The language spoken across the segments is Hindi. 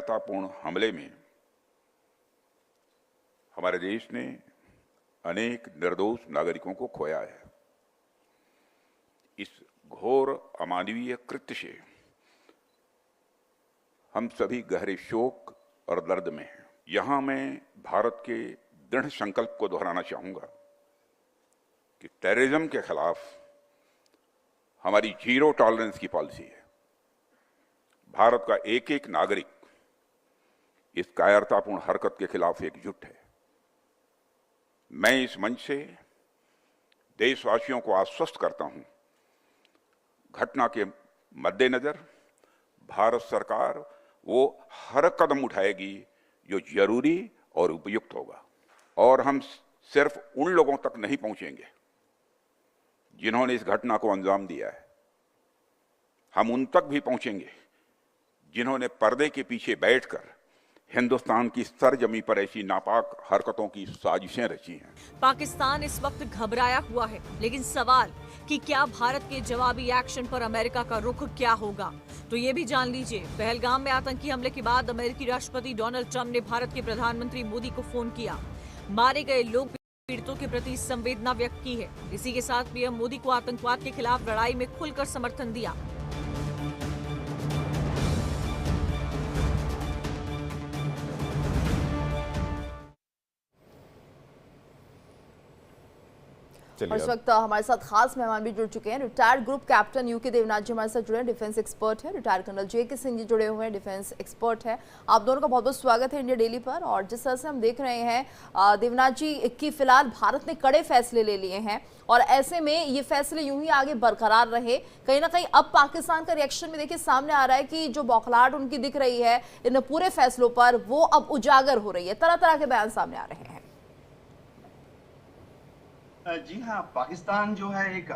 कायरतापूर्ण हमले में हमारे देश ने अनेक निर्दोष नागरिकों को खोया है। इस घोर अमानवीय कृत्य से हम सभी गहरे शोक और दर्द में हैं। यहां मैं भारत के दृढ़ संकल्प को दोहराना चाहूंगा कि टेररिज्म के खिलाफ हमारी जीरो टॉलरेंस की पॉलिसी है। भारत का एक एक नागरिक इस कायरतापूर्ण हरकत के खिलाफ एकजुट है। मैं इस मंच से देशवासियों को आश्वस्त करता हूं, घटना के मद्देनजर भारत सरकार वो हर कदम उठाएगी जो जरूरी और उपयुक्त होगा। और हम सिर्फ उन लोगों तक नहीं पहुंचेंगे जिन्होंने इस घटना को अंजाम दिया है, हम उन तक भी पहुंचेंगे जिन्होंने पर्दे के पीछे बैठकर हिंदुस्तान की सरजमी पर ऐसी नापाक हरकतों की साजिशें रची हैं। पाकिस्तान इस वक्त घबराया हुआ है, लेकिन सवाल कि क्या भारत के जवाबी एक्शन पर अमेरिका का रुख क्या होगा, तो ये भी जान लीजिए। पहलगाम में आतंकी हमले के बाद अमेरिकी राष्ट्रपति डोनाल्ड ट्रंप ने भारत के प्रधानमंत्री मोदी को फोन किया, मारे गए लोग पीड़ितों के प्रति संवेदना व्यक्त की है। इसी के साथ पीएम मोदी को आतंकवाद के खिलाफ लड़ाई में खुलकर समर्थन दिया। और इस वक्त हमारे साथ खास मेहमान भी जुड़ चुके हैं। Retired group captain UK Devnath ji हमारे साथ जुड़े हैं, डिफेंस एक्सपर्ट है। Retired colonel JK Singh ji जुड़े हुए हैं, डिफेंस एक्सपर्ट है। आप दोनों का बहुत बहुत स्वागत है इंडिया डेली पर। और जिस तरह से हम देख रहे हैं देवनाथ जी की फिलहाल भारत ने कड़े फैसले ले लिए हैं और ऐसे में ये फैसले यूं ही आगे बरकरार रहे। कहीं ना कहीं अब पाकिस्तान का रिएक्शन में देखिए सामने आ रहा है कि जो बौखलाहट उनकी दिख रही है इन पूरे फैसलों पर, वो अब उजागर हो रही है। तरह तरह के बयान सामने आ रहे हैं। जी हाँ, पाकिस्तान जो है एक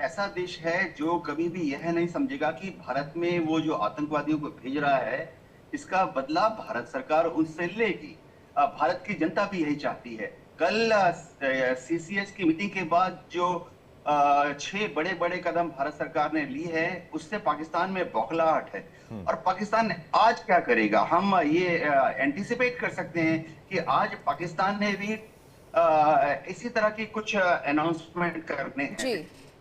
ऐसा देश है जो कभी भी यह नहीं समझेगा कि भारत में वो जो आतंकवादियों को भेज रहा है इसका बदला भारत सरकार उनसे लेगी। भारत की जनता भी यही चाहती है। कल सीसीएस की मीटिंग के बाद जो 6 बड़े बड़े कदम भारत सरकार ने ली है उससे पाकिस्तान में बौखलाहट है। और पाकिस्तान आज क्या करेगा, हम ये एंटिसिपेट कर सकते हैं कि आज पाकिस्तान ने भी इसी तरह की कुछ अनाउंसमेंट करने हैं। जी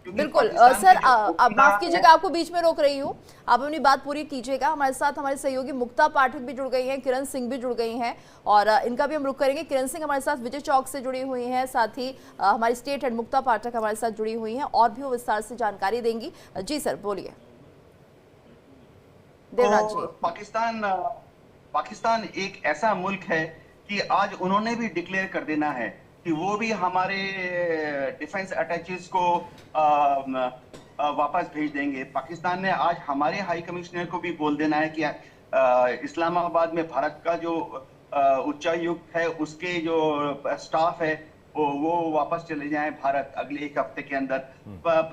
बिल्कुल सर, अब माफ कीजिएगा आपको बीच में रोक रही हूँ, आप अपनी बात पूरी कीजिएगा। हमारे साथ हमारे सहयोगी मुक्ता पाठक भी जुड़ गई हैं, किरण सिंह भी जुड़ गई हैं और इनका भी हम रुख करेंगे। किरण सिंह हमारे साथ विजय चौक से जुड़ी हुई हैं, साथ ही हमारी स्टेट हेड मुक्ता पाठक हमारे साथ जुड़ी हुई हैं और भी वो विस्तार से जानकारी देंगी। जी सर बोलिए। देवनाथ जी, पाकिस्तान एक ऐसा मुल्क है कि आज उन्होंने भी डिक्लेयर कर देना है कि वो भी हमारे डिफेंस अटैचेस को वापस भेज देंगे। पाकिस्तान ने आज हमारे हाई कमिश्नर को भी बोल देना है कि इस्लामाबाद में भारत का जो उच्चायुक्त है उसके जो स्टाफ है वो वापस चले जाएं भारत अगले 1 हफ्ते के अंदर।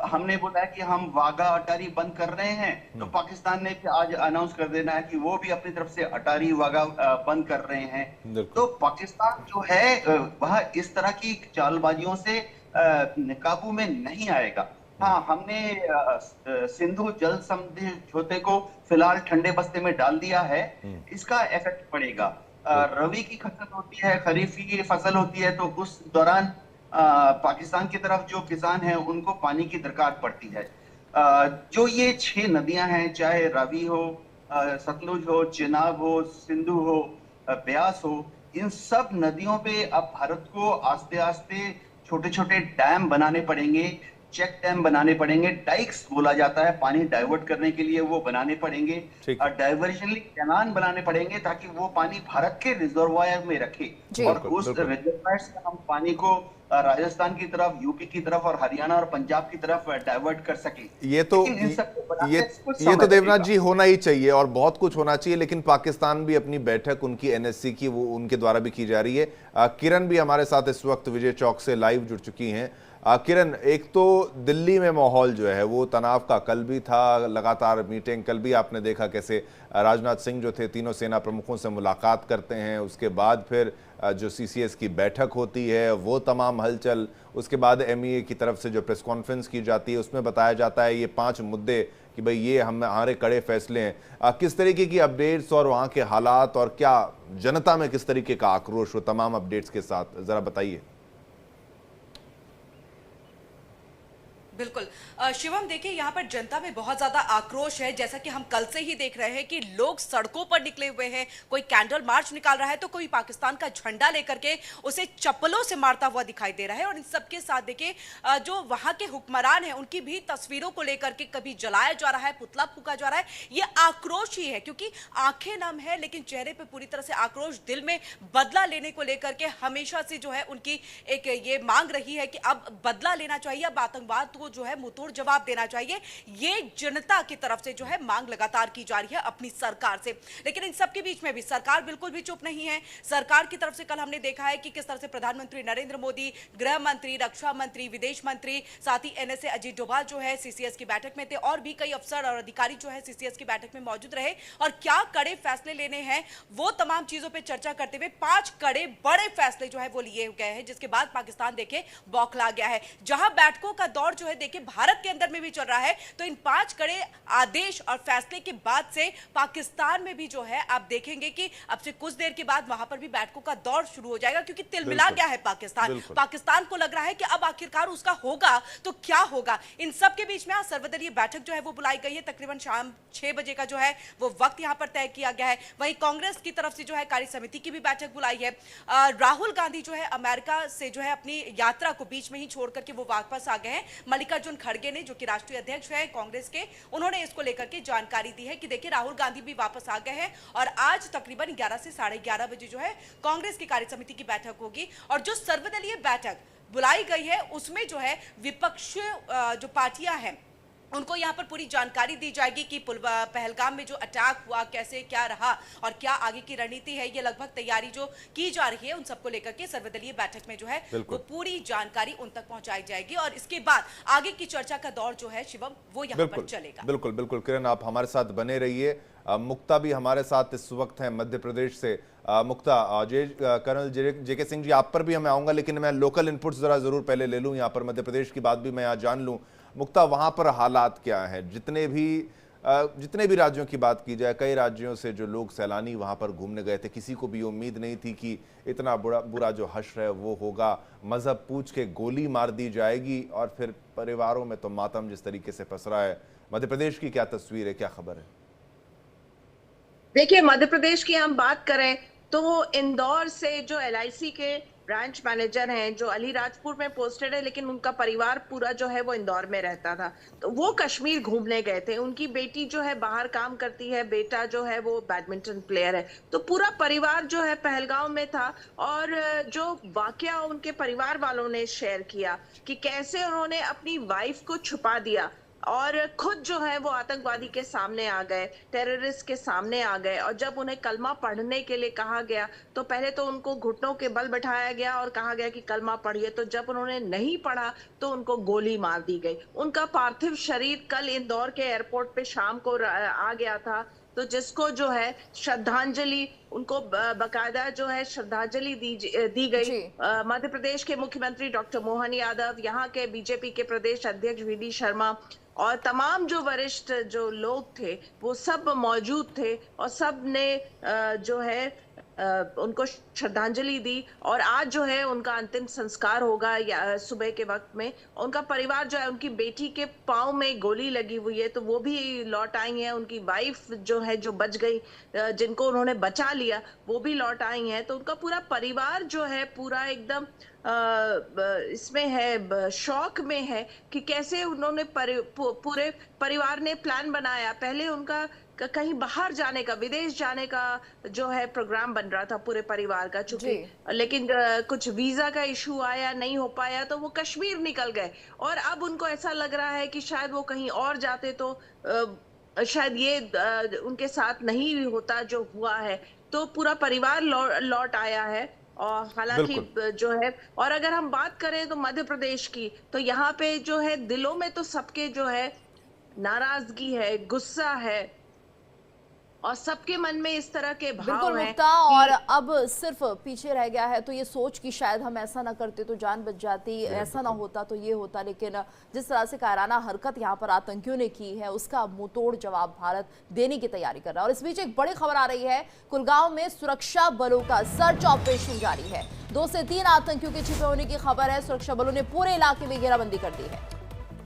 हमने बोला है कि हम वाघा अटारी बंद कर रहे हैं, तो पाकिस्तान ने आज अनाउंस कर देना है कि वो भी अपनी तरफ से अटारी वाघा बंद कर रहे हैं। तो पाकिस्तान जो है वह इस तरह की चालबाजियों से काबू में नहीं आएगा। हाँ, हमने सिंधु जल समझौते को फिलहाल ठंडे बस्ते में डाल दिया है, इसका इफेक्ट पड़ेगा। रबी की फसल होती है, खरीफ की फसल होती है, तो उस दौरान पाकिस्तान की तरफ जो किसान हैं उनको पानी की दरकार पड़ती है। जो ये 6 नदियां हैं, चाहे रावी हो, सतलुज हो, चिनाब हो, सिंधु हो, ब्यास हो, इन सब नदियों पे अब भारत को आस्ते आस्ते छोटे छोटे डैम बनाने पड़ेंगे, चेक डैम बनाने पड़ेंगे। डाइक्स बोला जाता है, पानी डाइवर्ट करने के लिए वो बनाने पड़ेंगे और डाइवर्जनली कैनाल बनाने पड़ेंगे ताकि वो पानी भारत के रिजर्वायर में रखे और उस रिजर्वायर से हम पानी को राजस्थान की तरफ, यूपी की तरफ और हरियाणा और पंजाब की तरफ डाइवर्ट कर सके। ये तो देवनाथ जी होना ही चाहिए और बहुत कुछ होना चाहिए, लेकिन पाकिस्तान भी अपनी बैठक उनकी एनएससी की वो उनके द्वारा भी की जा रही है। किरण भी हमारे साथ इस वक्त विजय चौक से लाइव जुड़ चुकी हैं। किरण, एक तो दिल्ली में माहौल जो है वो तनाव का कल भी था, लगातार मीटिंग, कल भी आपने देखा कैसे राजनाथ सिंह जो थे तीनों सेना प्रमुखों से मुलाकात करते हैं, उसके बाद फिर जो सीसीएस की बैठक होती है वो तमाम हलचल, उसके बाद एमईए की तरफ से जो प्रेस कॉन्फ्रेंस की जाती है उसमें बताया जाता है ये 5 मुद्दे कि भाई ये हमारे कड़े फैसले हैं। किस तरीके की अपडेट्स और वहाँ के हालात और क्या जनता में किस तरीके का आक्रोश हो तमाम अपडेट्स के साथ, जरा बताइए। बिल्कुल शिवम, देखिए यहाँ पर जनता में बहुत ज्यादा आक्रोश है। जैसा कि हम कल से ही देख रहे हैं कि लोग सड़कों पर निकले हुए हैं, कोई कैंडल मार्च निकाल रहा है तो कोई पाकिस्तान का झंडा लेकर के उसे चप्पलों से मारता हुआ दिखाई दे रहा है। और इन सबके साथ देखिए जो वहां के हुक्मरान हैं उनकी भी तस्वीरों को लेकर के कभी जलाया जा रहा है, पुतला फूका जा रहा है। ये आक्रोश ही है, क्योंकि आंखें नम है लेकिन चेहरे पर पूरी तरह से आक्रोश, दिल में बदला लेने को लेकर के हमेशा से जो है उनकी एक ये मांग रही है कि अब बदला लेना चाहिए, अब आतंकवाद को जो है मुंहतोड़ जवाब देना चाहिए। ये जनता की तरफ से जो है मांग लगातार की जा रही है अपनी सरकार से। लेकिन इन सब के बीच में भी सरकार बिल्कुल भी चुप नहीं है। सरकार की तरफ से कल हमने देखा है कि किस तरह से प्रधानमंत्री नरेंद्र मोदी, गृह मंत्री, रक्षा मंत्री, विदेश मंत्री, साथ ही एनएसए अजीत डोभाल जो है सीसीएस की बैठक में थे और भी कई अफसर और अधिकारी जो है सीसीएस की बैठक में मौजूद रहे और क्या कड़े फैसले लेने हैं वो तमाम चीजों पर चर्चा करते हुए 5 कड़े बड़े फैसले जो है वो लिए गए हैं, जिसके बाद पाकिस्तान देखे बौखला गया है। जहां बैठकों का दौर जो है देखिए भारत के अंदर में भी चल रहा है, तो इन 5 कड़े आदेश और फैसले के बाद से पाकिस्तान में भी जो है आप देखेंगे कि अब से कुछ देर के बाद वहां पर भी बैठकों का दौर शुरू हो जाएगा, क्योंकि तिलमिला गया है पाकिस्तान को लग रहा है कि अब आखिरकार उसका होगा तो क्या होगा। इन सब के बीच में आज सर्वदलीय बैठक जो है वो बुलाई गई है, तकरीबन शाम 6 बजे का जो है वो वक्त यहां पर तय किया गया है। वहीं कांग्रेस की तरफ से जो है कार्य समिति की भी बैठक बुलाई है। राहुल गांधी जो है अमेरिका से जो है अपनी यात्रा को बीच में ही छोड़ करके वो वापस आ गए हैं। मल्लिकार्जुन खड़गे ने, जो कि राष्ट्रीय अध्यक्ष है कांग्रेस के, उन्होंने इसको लेकर के जानकारी दी है कि देखिए राहुल गांधी भी वापस आ गए हैं और आज तकरीबन 11 से 11:30 बजे जो है कांग्रेस की कार्य समिति की बैठक होगी। और जो सर्वदलीय बैठक बुलाई गई है उसमें जो है विपक्षी जो पार्टियां हैं उनको यहाँ पर पूरी जानकारी दी जाएगी कि पहलगाम में जो अटैक हुआ कैसे क्या रहा और क्या आगे की रणनीति है। ये लगभग तैयारी जो की जा रही है उन सबको लेकर के सर्वदलीय बैठक में जो है वो पूरी जानकारी उन तक पहुंचाई जाएगी और इसके बाद आगे की चर्चा का दौर जो है शिवम वो यहाँ पर चलेगा। बिल्कुल बिल्कुल किरण, आप हमारे साथ बने रहिए। मुक्ता भी हमारे साथ इस वक्त है मध्य प्रदेश से। मुक्ता, कर्नल जेके सिंह जी आप पर भी मैं आऊंगा, लेकिन मैं लोकल इनपुट्स जरा जरूर पहले ले लूं। यहाँ पर मध्य प्रदेश की बात भी मैं यहाँ जान लूं। मुक्ता, वहां पर हालात क्या है? जितने भी राज्यों की बात की जाए, कई राज्यों से जो लोग सैलानी वहां पर घूमने गए थे, किसी को भी उम्मीद नहीं थी कि इतना बुरा जो हश्र है वो होगा, मजहब पूछ के गोली मार दी जाएगी और फिर परिवारों में तो मातम जिस तरीके से पसरा है। मध्य प्रदेश की क्या तस्वीर है, क्या खबर है? देखिए, मध्य प्रदेश की हम बात करें तो इंदौर से जो एलआईसी के ब्रांच मैनेजर हैं जो अलीराजपुर में पोस्टेड है, लेकिन उनका परिवार पूरा जो है वो इंदौर में रहता था, तो वो कश्मीर घूमने गए थे। उनकी बेटी जो है बाहर काम करती है, बेटा जो है वो बैडमिंटन प्लेयर है, तो पूरा परिवार जो है पहलगाम में था। और जो वाकया उनके परिवार वालों ने शेयर किया कि कैसे उन्होंने अपनी वाइफ को छुपा दिया और खुद जो है वो आतंकवादी के सामने आ गए, टेररिस्ट के सामने आ गए। और जब उन्हें कलमा पढ़ने के लिए कहा गया तो पहले तो उनको घुटनों के बल बैठाया गया और कहा गया कि कलमा पढ़िए, तो जब उन्होंने नहीं पढ़ा तो उनको गोली मार दी गई। उनका पार्थिव शरीर कल इंदौर के एयरपोर्ट पे शाम को आ गया था, तो जिसको जो है श्रद्धांजलि, उनको बकायदा जो है श्रद्धांजलि दी गई। मध्य प्रदेश के मुख्यमंत्री डॉक्टर मोहन यादव, यहाँ के बीजेपी के प्रदेश अध्यक्ष वीडी शर्मा और तमाम जो वरिष्ठ जो लोग थे वो सब मौजूद थे और सब ने जो है उनको श्रद्धांजलि दी। और आज जो है उनका अंतिम संस्कार होगा या सुबह के वक्त में। उनका परिवार जो है, उनकी बेटी के पाँव में गोली लगी हुई है तो वो भी लौट आई है। उनकी वाइफ जो है जो बच गई, जिनको उन्होंने बचा लिया वो भी लौट आई हैं। तो उनका पूरा परिवार जो है पूरा एकदम इसमें है, शौक में है कि कैसे उन्होंने पूरे परिवार ने प्लान बनाया। पहले उनका कहीं बाहर जाने का, विदेश जाने का जो है प्रोग्राम बन रहा था पूरे परिवार का, चूंकि लेकिन कुछ वीजा का इशू आया, नहीं हो पाया तो वो कश्मीर निकल गए। और अब उनको ऐसा लग रहा है कि शायद वो कहीं और जाते तो शायद ये उनके साथ नहीं होता जो हुआ है। तो पूरा परिवार लौट आया है और हालांकि जो है, और अगर हम बात करें तो मध्य प्रदेश की, तो यहाँ पे जो है दिलों में तो सबके जो है नाराजगी है, गुस्सा है, और सबके मन में इस तरह के भाव बिल्कुल हैं मुक्ता, और अब सिर्फ पीछे रह गया है तो ये सोच कि शायद हम ऐसा ना करते तो जान बच जाती, ऐसा ना होता तो ये होता, लेकिन जिस तरह से कायराना हरकत यहाँ पर आतंकियों ने की है उसका मुंहतोड़ जवाब भारत देने की तैयारी कर रहा है। और इस बीच एक बड़ी खबर आ रही है, कुलगांव में सुरक्षा बलों का सर्च ऑपरेशन जारी है। 2 से 3 आतंकियों के छिपे होने की खबर है। सुरक्षा बलों ने पूरे इलाके में घेराबंदी कर दी है।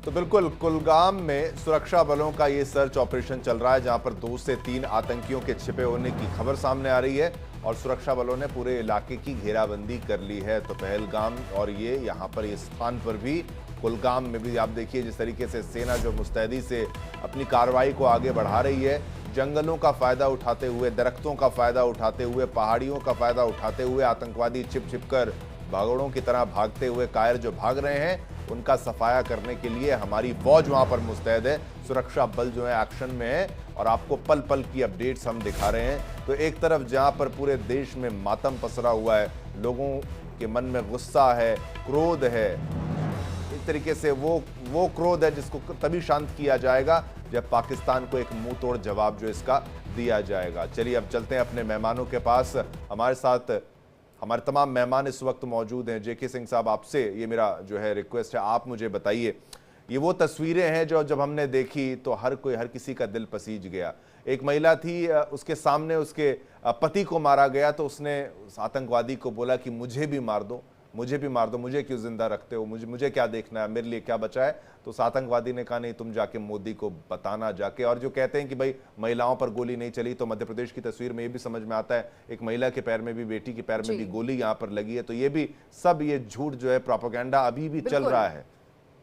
तो बिल्कुल कुलगाम में सुरक्षा बलों का ये सर्च ऑपरेशन चल रहा है, जहां पर 2 से 3 आतंकियों के छिपे होने की खबर सामने आ रही है और सुरक्षा बलों ने पूरे इलाके की घेराबंदी कर ली है। तो पहलगाम और ये यहाँ पर इस स्थान पर भी, कुलगाम में भी आप देखिए जिस तरीके से सेना जो मुस्तैदी से अपनी कार्रवाई को आगे बढ़ा रही है, जंगलों का फायदा उठाते हुए, दरख्तों का फायदा उठाते हुए, पहाड़ियों का फायदा उठाते हुए आतंकवादी छिप छिप कर भागोड़ों की तरह भागते हुए कायर जो भाग रहे हैं उनका सफाया करने के लिए हमारी फौज वहां पर मुस्तैद है। सुरक्षा बल जो है एक्शन में है और आपको पल पल की अपडेट्स हम दिखा रहे हैं। तो एक तरफ जहां पर पूरे देश में मातम पसरा हुआ है, लोगों के मन में गुस्सा है, क्रोध है, एक तरीके से वो क्रोध है जिसको तभी शांत किया जाएगा जब पाकिस्तान को एक मुंह तोड़ जवाब जो इसका दिया जाएगा। चलिए अब चलते हैं अपने मेहमानों के पास। हमारे साथ हमारे तमाम मेहमान इस वक्त मौजूद हैं। जेके सिंह साहब, आपसे ये मेरा जो है रिक्वेस्ट है, आप मुझे बताइए, ये वो तस्वीरें हैं जो जब हमने देखी तो हर किसी का दिल पसीज गया। एक महिला थी, उसके सामने उसके पति को मारा गया तो उसने उस आतंकवादी को बोला कि मुझे भी मार दो, मुझे भी मार दो, मुझे क्यों जिंदा रखते हो, मुझे क्या देखना है, मेरे लिए क्या बचा है। तो उस आतंकवादी ने कहा नहीं, तुम जाके मोदी को बताना जाके। और जो कहते हैं कि भाई महिलाओं पर गोली नहीं चली, तो मध्य प्रदेश की तस्वीर में ये भी समझ में आता है, एक महिला के पैर में भी, बेटी के पैर में भी गोली यहाँ पर लगी है। तो ये भी सब ये झूठ जो है, प्रोपेगेंडा अभी भी चल रहा है।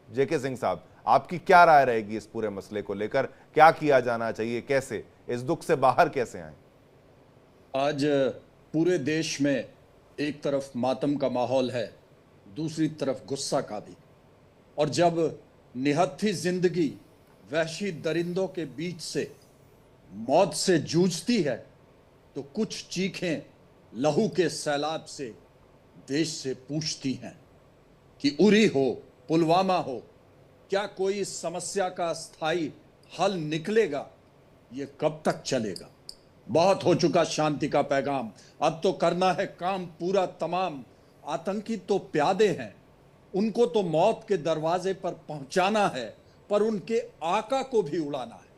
जेके सिंह साहब, आपकी क्या राय रहेगी इस पूरे मसले को लेकर? क्या किया जाना चाहिए, कैसे इस दुख से बाहर कैसे आए? आज पूरे देश में एक तरफ मातम का माहौल है, दूसरी तरफ गुस्सा का भी। और जब निहत्थी जिंदगी वहशी दरिंदों के बीच से मौत से जूझती है तो कुछ चीखें लहू के सैलाब से देश से पूछती हैं कि उरी हो, पुलवामा हो, क्या कोई इस समस्या का स्थायी हल निकलेगा? ये कब तक चलेगा? बहुत हो चुका शांति का पैगाम, अब तो करना है काम पूरा तमाम। आतंकी तो प्यादे हैं, उनको तो मौत के दरवाजे पर पहुंचाना है, पर उनके आका को भी उड़ाना है।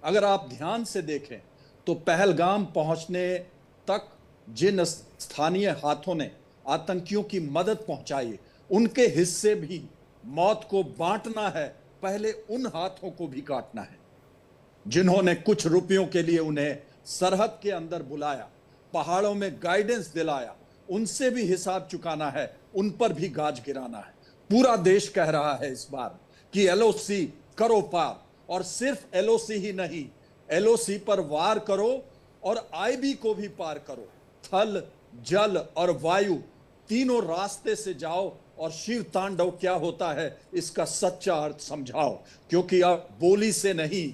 अगर आप ध्यान से देखें तो पहलगाम पहुंचने तक जिन स्थानीय हाथों ने आतंकियों की मदद पहुंचाई, उनके हिस्से भी मौत को बांटना है, पहले उन हाथों को भी काटना है। जिन्होंने कुछ रुपयों के लिए उन्हें सरहद के अंदर बुलाया, पहाड़ों में गाइडेंस दिलाया, उनसे भी हिसाब चुकाना है, उन पर भी गाज गिराना है। पूरा देश कह रहा है इस बार कि एलओसी करो पार, और सिर्फ एलओसी ही नहीं, एलओसी पर वार करो और आईबी को भी पार करो। थल, जल और वायु तीनों रास्ते से जाओ और शिव तांडव क्या होता है इसका सच्चा अर्थ समझाओ। क्योंकि अब बोली से नहीं,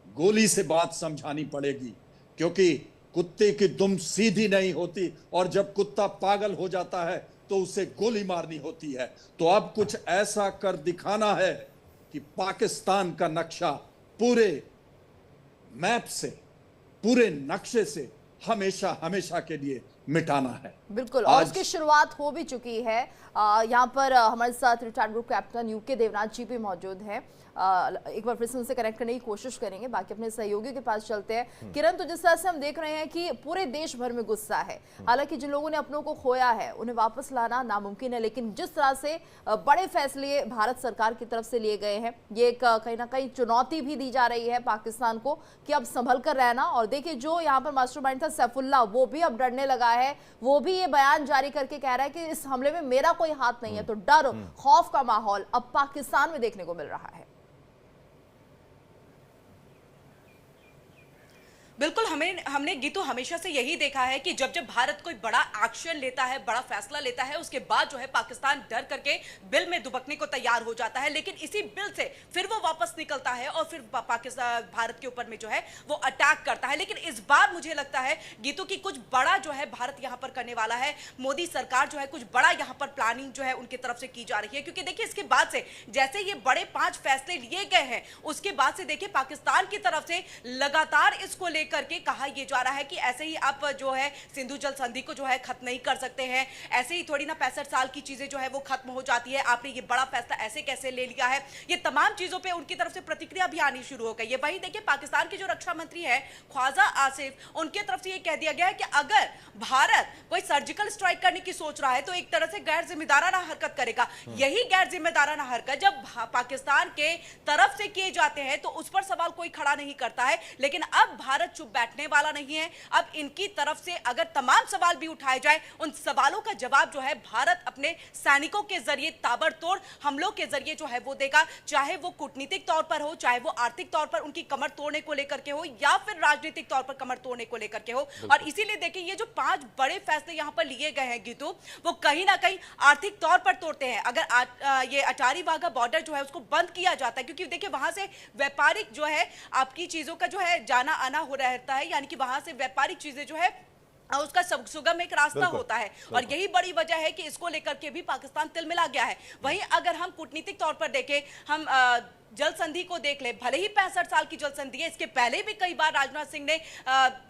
गोली से बात समझानी पड़ेगी, क्योंकि कुत्ते की दुम सीधी नहीं होती और जब कुत्ता पागल हो जाता है तो उसे गोली मारनी होती है। तो अब कुछ ऐसा कर दिखाना है कि पाकिस्तान का नक्शा पूरे मैप से, पूरे नक्शे से हमेशा हमेशा के लिए मिटाना है। बिल्कुल, और उसकी शुरुआत हो भी चुकी है। यहाँ पर हमारे साथ retired group captain UK Devnath ji भी मौजूद हैं। एक बार फिर से उनसे कनेक्ट करने की कोशिश करेंगे, बाकी अपने सहयोगियों के पास चलते हैं। किरण, तो जिस तरह से हम देख रहे हैं कि पूरे देश भर में गुस्सा है, हालांकि जिन लोगों ने अपनों को खोया है उन्हें वापस लाना नामुमकिन है, लेकिन जिस तरह से बड़े फैसले भारत सरकार की तरफ से लिए गए हैं, ये कहीं ना कहीं चुनौती भी दी जा रही है पाकिस्तान को कि अब संभल कर रहना। और देखिए, जो यहाँ पर मास्टरमाइंड था सैफुल्लाह, वो भी अब डरने लगा है, वो भी ये बयान जारी करके कह रहा है कि इस हमले में मेरा कोई हाथ नहीं है। तो डर, खौफ का माहौल अब पाकिस्तान में देखने को मिल रहा है। बिल्कुल, हमने गीतू हमेशा से यही देखा है कि जब जब भारत कोई बड़ा एक्शन लेता है, बड़ा फैसला लेता है, उसके बाद जो है पाकिस्तान डर करके बिल में दुबकने को तैयार हो जाता है, लेकिन इसी बिल से फिर वो वापस निकलता है और फिर पाकिस्तान भारत के ऊपर में जो है वो अटैक करता है। लेकिन इस बार मुझे लगता है गीतू की कुछ बड़ा जो है भारत यहाँ पर करने वाला है। मोदी सरकार जो है कुछ बड़ा यहाँ पर प्लानिंग जो है उनकी तरफ से की जा रही है, क्योंकि देखिए इसके बाद से जैसे ये बड़े 5 फैसले लिए गए हैं, उसके बाद से देखिए पाकिस्तान की तरफ से लगातार इसको करके कहा यह जा रहा है कि ऐसे ही आप जो है सिंधु जल संधि को जो है खत्म नहीं कर सकते हैं, ऐसे ही थोड़ी ना 65 साल की चीजें जो है वो खत्म हो जाती है, आपने ये बड़ा फैसला ऐसे कैसे ले लिया है। ये तमाम चीजों पे उनकी तरफ से प्रतिक्रिया भी आनी शुरू हो गई है। वहीं देखिए पाकिस्तान के जो रक्षा मंत्री है ख्वाजा आसिफ, उनके तरफ से ये कह दिया गया है कि अगर भारत कोई सर्जिकल स्ट्राइक करने की सोच रहा है तो एक तरह से गैर जिम्मेदाराना हरकत करेगा। यही गैर जिम्मेदाराना हरकत जब पाकिस्तान के तरफ से किए जाते हैं तो उस पर सवाल कोई खड़ा नहीं करता है, लेकिन अब भारत चुप बैठने वाला नहीं है। अब इनकी तरफ से अगर तमाम सवाल भी उठाए जाए, उन सवालों का जवाब जो है भारत अपने सैनिकों के जरिए ताबड़तोड़ हमलों के जरिए जो है वो देगा, चाहे वो कूटनीतिक तौर पर हो, चाहे वो आर्थिक तौर पर उनकी कमर तोड़ने को लेकर के हो, या फिर राजनीतिक तौर पर कमर तोड़ने को लेकर के हो। और इसीलिए देखिए ये जो 5 बड़े फैसले यहां पर लिए गए हैं गीतू, वो कहीं ना कहीं आर्थिक तौर पर तोड़ते हैं। अगर ये अटारी वाघा बॉर्डर जो है उसको बंद किया जाता है, क्योंकि देखिए वहां से व्यापारिक जो है आपकी चीजों का जो है जाना आना हो रहता है, यानी कि वहां से व्यापारिक चीजें जो है उसका सुगम एक रास्ता होता है, और यही बड़ी वजह है कि इसको लेकर के भी पाकिस्तान तिलमिला गया है। वहीं अगर हम कूटनीतिक तौर पर देखें, हम जल संधि को देख ले, भले ही 65 साल की जल संधि है, इसके पहले भी कई बार राजनाथ सिंह ने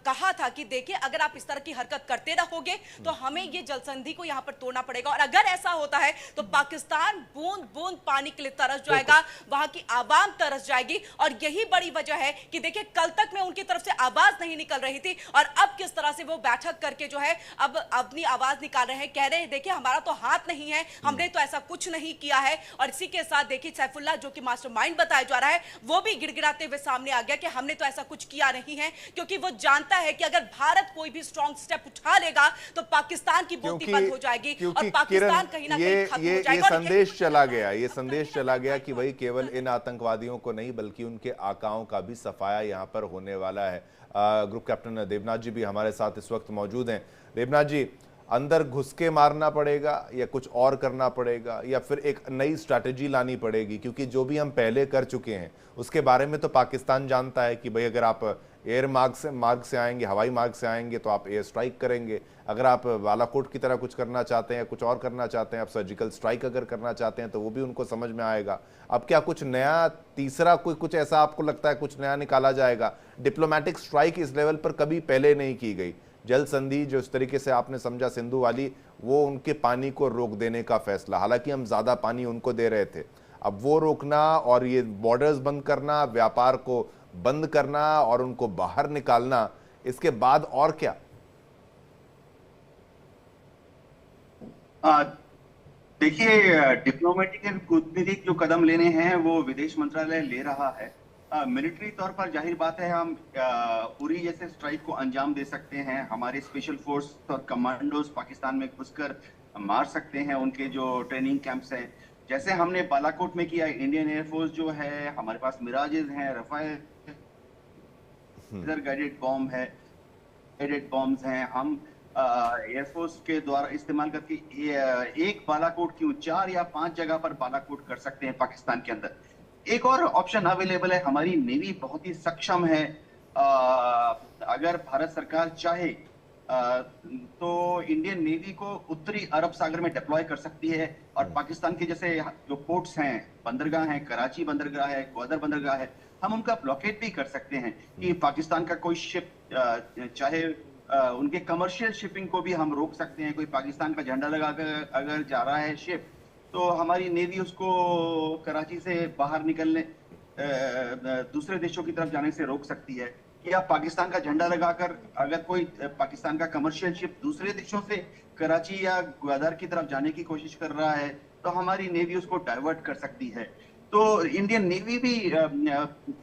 कहा था कि देखिए अगर आप इस तरह की हरकत करते रहोगे तो हमें ये जल संधि को यहां पर तोड़ना पड़ेगा, और अगर ऐसा होता है तो पाकिस्तान बूंद बूंद पानी के लिए तरस जाएगा, वहां की आवाम तरस जाएगी। और यही बड़ी वजह है कि देखिए कल तक में उनकी तरफ से आवाज नहीं निकल रही थी, और अब किस तरह से वो बैठक करके जो है अब अपनी आवाज निकाल रहे हैं, कह रहे हैं देखिए हमारा तो हाथ नहीं है, हमने तो ऐसा कुछ नहीं किया है। और इसी के साथ देखिए सैफुल्लाह जो कि मास्टरमाइंड बताया जा रहा है, वो भी गिड़गिड़ाते हुए सामने आ गया कि हमने तो ऐसा कुछ किया नहीं है, क्योंकि वो जानता है कि अगर भारत कोई भी स्ट्रॉन्ग स्टेप उठा लेगा तो पाकिस्तान की बोलती बंद हो जाएगी और पाकिस्तान कहीं ना कहीं खत्म हो जाएगा। ये संदेश चला गया, ये संदेश चला गया कि वही केवल इन आतंकवादियों को नहीं बल्कि उनके आकाओं का भी सफाया यहाँ पर होने वाला है। ग्रुप कैप्टन देवनाथ जी भी हमारे साथ इस वक्त मौजूद हैं। देवनाथ जी, अंदर घुस के मारना पड़ेगा या कुछ और करना पड़ेगा, या फिर एक नई स्ट्रैटेजी लानी पड़ेगी? क्योंकि जो भी हम पहले कर चुके हैं उसके बारे में तो पाकिस्तान जानता है कि भाई अगर आप एयर मार्ग से आएंगे, हवाई मार्ग से आएंगे तो आप एयर स्ट्राइक करेंगे, अगर आप बालाकोट की तरह कुछ करना चाहते हैं, कुछ और करना चाहते हैं, आप सर्जिकल स्ट्राइक अगर करना चाहते हैं तो वो भी उनको समझ में आएगा। अब क्या कुछ नया तीसरा कुछ ऐसा आपको लगता है कुछ नया निकाला जाएगा? डिप्लोमेटिक स्ट्राइक इस लेवल पर कभी पहले नहीं की गई। जल संधि जो इस तरीके से आपने समझा सिंधु वाली, वो उनके पानी को रोक देने का फैसला, हालांकि हम ज्यादा पानी उनको दे रहे थे, अब वो रोकना और ये बॉर्डर्स बंद करना, व्यापार को बंद करना और उनको बाहर निकालना, इसके बाद और क्या? देखिए डिप्लोमेटिक एंड कूटनीतिक जो कदम लेने हैं वो विदेश मंत्रालय ले रहा है। मिलिट्री तौर पर जाहिर बात है हम उरी जैसे स्ट्राइक को अंजाम दे सकते हैं, हमारे स्पेशल फोर्स और कमांडोज पाकिस्तान में घुसकर मार सकते हैं उनके जो ट्रेनिंग कैंप्स हैं, जैसे हमने बालाकोट में किया। इंडियन एयरफोर्स जो है, हमारे पास मिराजेस हैं, रफाल गाइडेड बॉम्ब है, गाइडेड बॉम्ब्स हैं, हम एयरफोर्स के द्वारा इस्तेमाल करके एक बालाकोट क्यों 4 या 5 जगह पर बालाकोट कर सकते हैं पाकिस्तान के अंदर। एक और ऑप्शन अवेलेबल है, हमारी नेवी बहुत ही सक्षम है, अगर भारत सरकार चाहे तो इंडियन नेवी को उत्तरी अरब सागर में डिप्लॉय कर सकती है, और पाकिस्तान के जैसे जो पोर्ट्स हैं, बंदरगाह हैं, कराची बंदरगाह है, ग्वादर बंदरगाह है, हम उनका ब्लॉकेट भी कर सकते हैं कि पाकिस्तान का कोई शिप चाहे उनके कमर्शियल शिपिंग को भी हम रोक सकते हैं। कोई पाकिस्तान का झंडा लगाकर अगर जा रहा है शिप, तो हमारी नेवी उसको कराची से बाहर निकलने दूसरे देशों की तरफ जाने से रोक सकती है। या पाकिस्तान का झंडा लगाकर अगर कोई पाकिस्तान का कमर्शियल शिप दूसरे देशों से कराची या ग्वादर की तरफ जाने की कोशिश कर रहा है तो हमारी नेवी उसको डाइवर्ट कर सकती है। तो इंडियन नेवी भी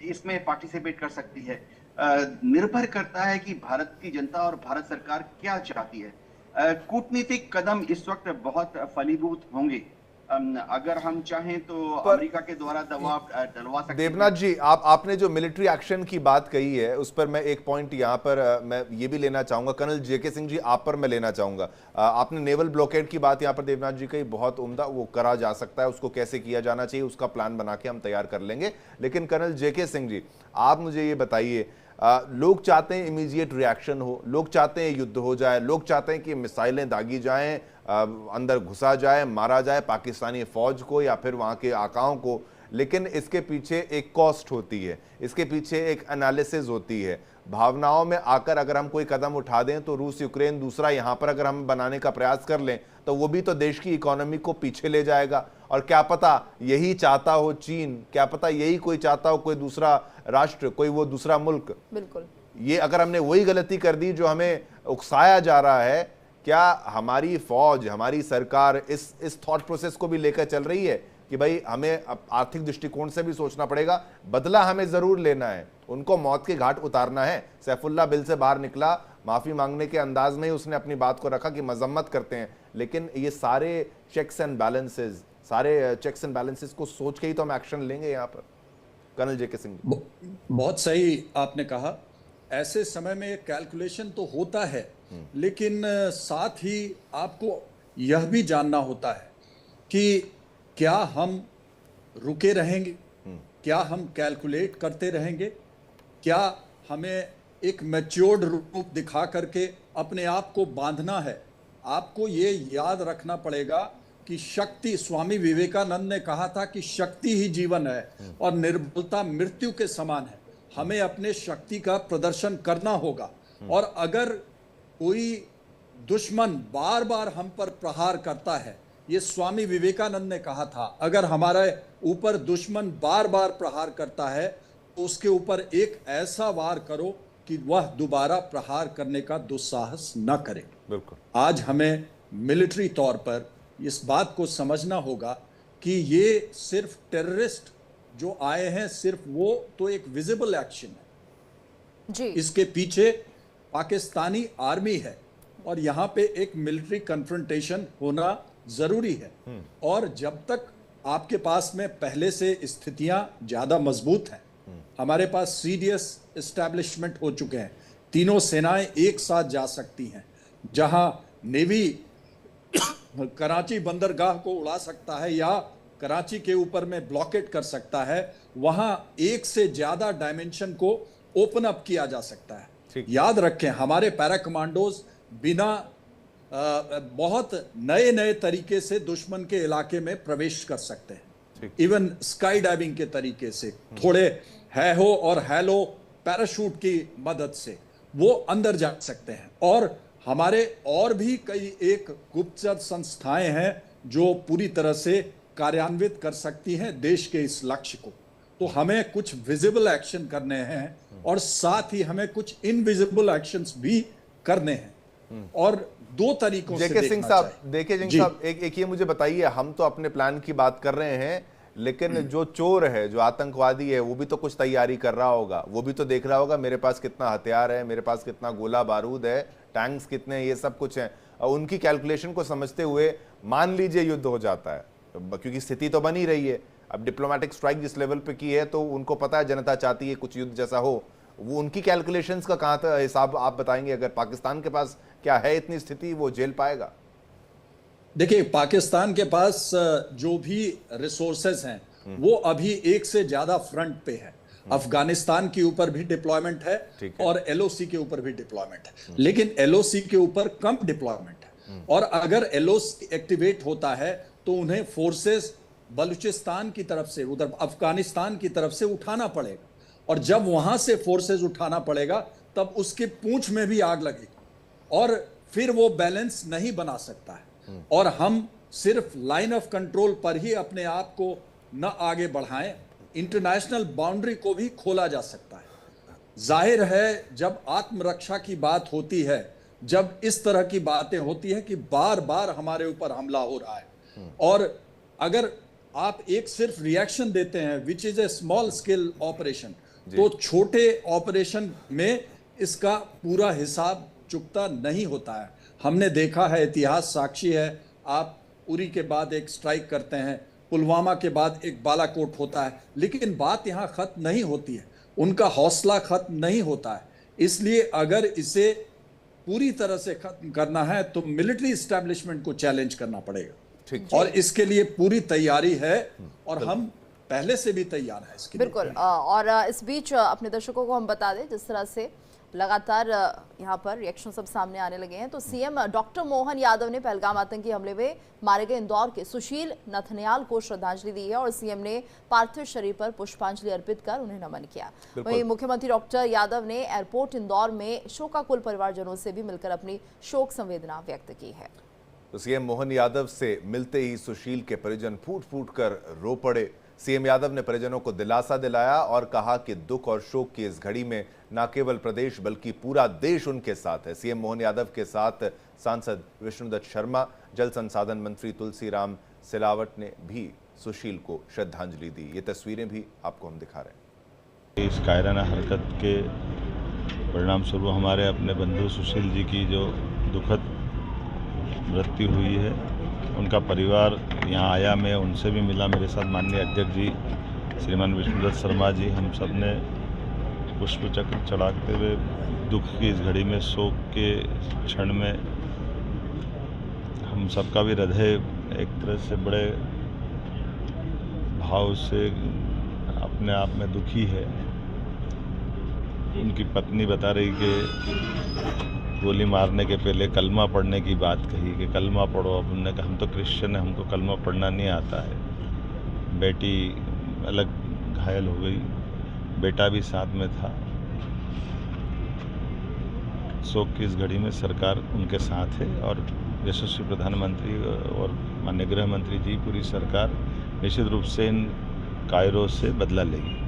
इसमें पार्टिसिपेट कर सकती है। निर्भर करता है कि भारत की जनता और भारत सरकार क्या चाहती है। कूटनीतिक कदम इस वक्त बहुत फलीभूत होंगे, अगर हम चाहें तो अमेरिका के द्वारा दबाव डलवा सकते हैं। देवनाथ जी, आपने जो मिलिट्री एक्शन की बात कही है उस पर मैं एक पॉइंट यहाँ पर मैं ये भी लेना चाहूंगा। कर्नल जेके सिंह जी, आप पर मैं लेना चाहूंगा। आपने नेवल ब्लॉकेड की बात यहाँ पर देवनाथ जी कही, बहुत उम्दा, वो करा जा सकता है, उसको कैसे किया जाना चाहिए उसका प्लान बना के हम तैयार कर लेंगे। लेकिन कर्नल जेके सिंह जी, आप मुझे ये बताइए, लोग चाहते हैं इमीडिएट रिएक्शन हो, लोग चाहते हैं युद्ध हो जाए, लोग चाहते हैं कि मिसाइलें दागी जाएं, अंदर घुसा जाए, मारा जाए पाकिस्तानी फौज को या फिर वहां के आकाओं को। लेकिन इसके पीछे एक कॉस्ट होती है, इसके पीछे एक एनालिसिस होती है। भावनाओं में आकर अगर हम कोई कदम उठा दें तो रूस यूक्रेन दूसरा यहाँ पर अगर हम बनाने का प्रयास कर लें तो वो भी तो देश की इकोनॉमी को पीछे ले जाएगा। और क्या पता यही चाहता हो चीन, क्या पता यही कोई चाहता हो कोई दूसरा राष्ट्र, कोई वो दूसरा मुल्क। बिल्कुल, ये अगर हमने वही गलती कर दी जो हमें उकसाया जा रहा है, क्या हमारी फौज, हमारी सरकार इस थॉट प्रोसेस को भी लेकर चल रही है कि भाई हमें आर्थिक दृष्टिकोण से भी सोचना पड़ेगा, बदला हमें जरूर लेना है, उनको मौत के घाट उतारना है। सैफुल्लाह बिल से बाहर निकला, माफी मांगने के अंदाज में ही उसने अपनी बात को रखा कि मजम्मत करते हैं, लेकिन ये सारे चेक्स एंड बैलेंसेस को सोच के ही तो हम एक्शन लेंगे यहाँ पर। कर्नल जेके सिंह, बहुत सही आपने कहा। ऐसे समय में कैलकुलेशन तो होता है, लेकिन साथ ही आपको यह भी जानना होता है कि क्या हम रुके रहेंगे, क्या हम कैलकुलेट करते रहेंगे, क्या हमें एक मैच्योर्ड रूप दिखा करके अपने आप को बांधना है। आपको ये याद रखना पड़ेगा कि शक्ति, स्वामी विवेकानंद ने कहा था कि शक्ति ही जीवन है और निर्बलता मृत्यु के समान है। हमें अपने शक्ति का प्रदर्शन करना होगा। और अगर कोई दुश्मन बार बार हम पर प्रहार करता है, ये स्वामी विवेकानंद ने कहा था, अगर हमारे ऊपर दुश्मन बार बार प्रहार करता है तो उसके ऊपर एक ऐसा वार करो कि वह दोबारा प्रहार करने का दुस्साहस न करे। बिल्कुल, आज हमें मिलिट्री तौर पर इस बात को समझना होगा कि ये सिर्फ टेररिस्ट जो आए हैं, सिर्फ वो तो एक विजिबल एक्शन है जी। इसके पीछे पाकिस्तानी आर्मी है और यहाँ पे एक मिलिट्री कन्फ्रंटेशन होना जरूरी है। और जब तक आपके पास में पहले से स्थितियां ज्यादा मजबूत हैं, हमारे पास सीडीएस एस्टैब्लिशमेंट हो चुके हैं, तीनों सेनाएं एक साथ जा सकती हैं, जहां नेवी कराची बंदरगाह को उड़ा सकता है या कराची के ऊपर में ब्लॉकेट कर सकता है, वहां एक से ज्यादा डायमेंशन को ओपन अप किया जा सकता है। याद रखें, हमारे पैरा कमांडोज बिना बहुत नए नए तरीके से दुश्मन के इलाके में प्रवेश कर सकते हैं। इवन स्काई डाइविंग के तरीके से, थोड़े हैहो और हैलो पैराशूट की मदद से वो अंदर जा सकते हैं। और हमारे और भी कई एक गुप्तचर संस्थाएं हैं जो पूरी तरह से कार्यान्वित कर सकती हैं देश के इस लक्ष्य को। तो हमें कुछ विजिबल एक्शन करने हैं और साथ ही हमें कुछ इनविजिबल एक्शंस भी करने हैं। और दो तरीकों से जेके सिंह साहब, देखिए सिंह साहब, एक ये मुझे बताइए, हम तो अपने प्लान की बात कर रहे हैं, लेकिन जो चोर है, जो आतंकवादी है, वो भी तो कुछ तैयारी कर रहा होगा, वो भी तो देख रहा होगा मेरे पास कितना हथियार है, मेरे पास कितना गोला बारूद है, टैंक्स कितने हैं, ये सब कुछ है। और उनकी कैलकुलेशन को समझते हुए मान लीजिए युद्ध हो जाता है, क्योंकि स्थिति तो बनी रही है, अब डिप्लोमेटिक स्ट्राइक जिस लेवल पे की है तो उनको पता है जनता चाहती है कुछ युद्ध जैसा हो, वो उनकी कैलकुलेशंस का कहाँ था हिसाब आप बताएंगे? अगर पाकिस्तान के पास क्या है इतनी स्थिति, वो झेल पाएगा? देखिए, पाकिस्तान के पास जो भी रिसोर्सेज हैं वो अभी एक से ज्यादा फ्रंट पे है। अफगानिस्तान के ऊपर भी डिप्लॉयमेंट है और एलओसी के ऊपर भी डिप्लॉयमेंट है, लेकिन एलओसी के ऊपर कम डिप्लॉयमेंट है। और अगर एलओसी एक्टिवेट होता है तो उन्हें फोर्सेस बलूचिस्तान की तरफ से, उधर अफगानिस्तान की तरफ से उठाना पड़ेगा, और जब वहां से फोर्सेस उठाना पड़ेगा तब उसके पूंछ में भी आग लगेगी और फिर वो बैलेंस नहीं बना सकता है। और हम सिर्फ लाइन ऑफ कंट्रोल पर ही अपने आप को न आगे बढ़ाएं, इंटरनेशनल बाउंड्री को भी खोला जा सकता है। जाहिर है, जब आत्मरक्षा की बात होती है, जब इस तरह की बातें होती है कि बार बार हमारे ऊपर हमला हो रहा है, और अगर आप एक सिर्फ रिएक्शन देते हैं which is a small scale operation, तो छोटे ऑपरेशन में इसका पूरा हिसाब चुकता नहीं होता है। हमने देखा है, इतिहास साक्षी है, आप उरी के बाद एक स्ट्राइक करते हैं, पुलवामा के बाद एक बालाकोट होता है, लेकिन बात यहाँ खत्म नहीं होती है, उनका हौसला खत्म नहीं होता है। इसलिए अगर इसे पूरी तरह से खत्म करना है तो मिलिट्री इस्टेब्लिशमेंट को चैलेंज करना पड़ेगा, और इसके लिए पूरी तैयारी है और हम पहले से भी तैयार है इसके लिए। बिल्कुल। और इस बीच अपने दर्शकों को हम बता दें, जिस तरह से लगातार यहाँ पर रिएक्शन सब सामने आने लगे हैं, तो सीएम डॉक्टर मोहन यादव ने पहलगाम आतंकी हमले में मारे गए इंदौर के सुशील नथनियाल को श्रद्धांजलि दी है और सीएम ने पार्थिव शरीर पर पुष्पांजलि अर्पित कर उन्हें नमन किया। वहीं मुख्यमंत्री डॉक्टर यादव ने एयरपोर्ट इंदौर में शोकाकुल परिवारजनों से भी मिलकर अपनी शोक संवेदना व्यक्त की है। तो सीएम मोहन यादव से मिलते ही सुशील के परिजन फूट फूट कर रो पड़े। सीएम यादव ने परिजनों को दिलासा दिलाया और कहा कि दुख और शोक की इस घड़ी में न केवल प्रदेश बल्कि पूरा देश उनके साथ है। सीएम मोहन यादव के साथ सांसद विष्णुदत्त शर्मा, जल संसाधन मंत्री तुलसीराम सिलावट ने भी सुशील को श्रद्धांजलि दी। ये तस्वीरें भी आपको हम दिखा रहे हैं। इस कायराना हरकत के परिणाम स्वरूप हमारे अपने बंधु सुशील जी की जो दुखद मृत्यु हुई है, उनका परिवार यहाँ आया, मैं उनसे भी मिला, मेरे साथ माननीय अध्यक्ष जी श्रीमान विष्णुदत्त शर्मा जी, हम सब ने पुष्प चक्र चढ़ाते हुए दुख की इस घड़ी में, शोक के क्षण में हम सबका भी हृदय एक तरह से बड़े भाव से अपने आप में दुखी है। उनकी पत्नी बता रही कि गोली मारने के पहले कलमा पढ़ने की बात कही कि कलमा पढ़ो। अब उन्होंने कहा हम तो क्रिश्चियन हैं, हमको कलमा पढ़ना नहीं आता है। बेटी अलग घायल हो गई, बेटा भी साथ में था। शोक की इस घड़ी में सरकार उनके साथ है और यशस्वी प्रधानमंत्री और माननीय गृह मंत्री जी, पूरी सरकार निश्चित रूप से इन कायरों से बदला लेगी।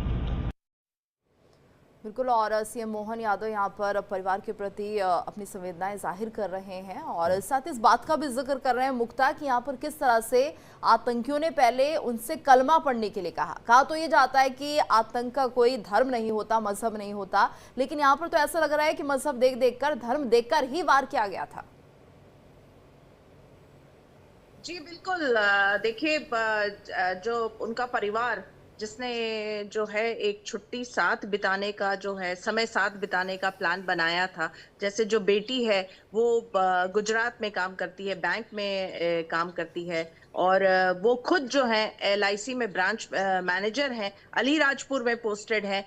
बिल्कुल। और सीएम मोहन यादव यहाँ पर परिवार के प्रति अपनी संवेदनाएं जाहिर कर रहे हैं और साथ इस बात का भी जिक्र कर रहे हैं मुक्ता कि यहाँ पर किस तरह से आतंकियों ने पहले उनसे कलमा पढ़ने के लिए कहा तो ये जाता है कि आतंक का कोई धर्म नहीं होता, मजहब नहीं होता, लेकिन यहाँ पर तो ऐसा लग रहा है कि मजहब देख देखकर, धर्म देखकर ही वार किया गया था। जी बिल्कुल। देखिए, जो उनका परिवार जिसने जो है एक छुट्टी साथ बिताने का जो है समय साथ बिताने का प्लान बनाया था, जैसे जो बेटी है वो गुजरात में काम करती है, बैंक में काम करती है और वो खुद जो है LIC में ब्रांच मैनेजर है, अलीराजपुर में पोस्टेड है।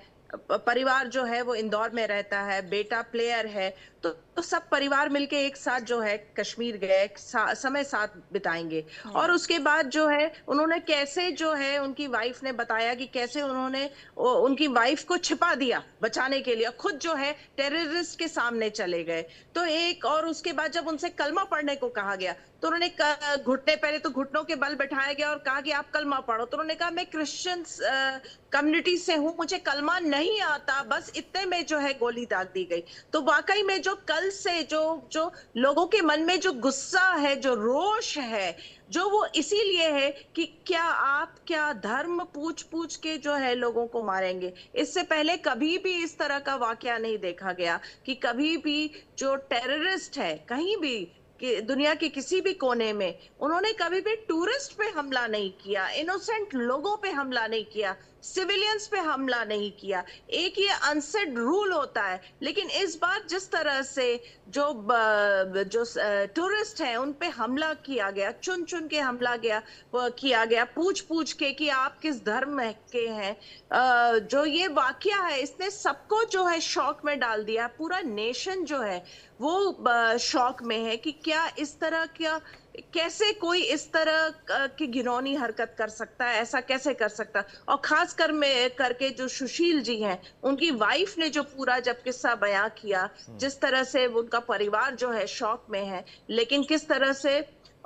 परिवार जो है वो इंदौर में रहता है, बेटा प्लेयर है, तो सब परिवार मिलके एक साथ जो है कश्मीर गए, समय साथ बिताएंगे। और उसके बाद जो है उन्होंने कैसे जो है उनकी वाइफ ने बताया कि कैसे उन्होंने उनकी वाइफ को छिपा दिया बचाने के लिए, खुद जो है टेररिस्ट के सामने चले गए। तो एक और उसके बाद जब उनसे कलमा पढ़ने को कहा गया तो उन्होंने घुटने, पहले तो घुटनों के बल बैठाया गया और कहा कि आप कलमा पढ़ो। तो उन्होंने कहा मैं क्रिश्चियन कम्युनिटी से हूं, मुझे कलमा नहीं आता, बस इतने में जो है गोली दाग दी गई। तो वाकई में जो कल से जो लोगों के मन में जो गुस्सा है, जो रोष है, जो वो इसीलिए है कि क्या धर्म पूछ के जो है लोगों को मारेंगे। इससे पहले कभी भी इस तरह का वाकया नहीं देखा गया कि कभी भी जो टेररिस्ट है कहीं भी कि दुनिया के किसी भी कोने में, उन्होंने कभी भी टूरिस्ट पे हमला नहीं किया, इनोसेंट लोगों पे हमला नहीं किया, सिविलियंस पे हमला नहीं किया। एक ये अनसेड रूल होता है, लेकिन इस बार जिस तरह से जो टूरिस्ट हैं उन पे हमला किया गया, चुन के हमला किया गया, पूछ के कि आप किस धर्म के हैं, जो ये वाकया है इसने सबको जो है शॉक में डाल दिया। पूरा नेशन जो है वो शॉक में है कि क्या इस तरह कैसे कोई इस तरह की घिनौनी हरकत कर सकता है, ऐसा कैसे कर सकता। और खास करके जो सुशील जी हैं, उनकी वाइफ ने जो पूरा जब किस्सा बयां किया, जिस तरह से उनका परिवार जो है शॉक में है, लेकिन किस तरह से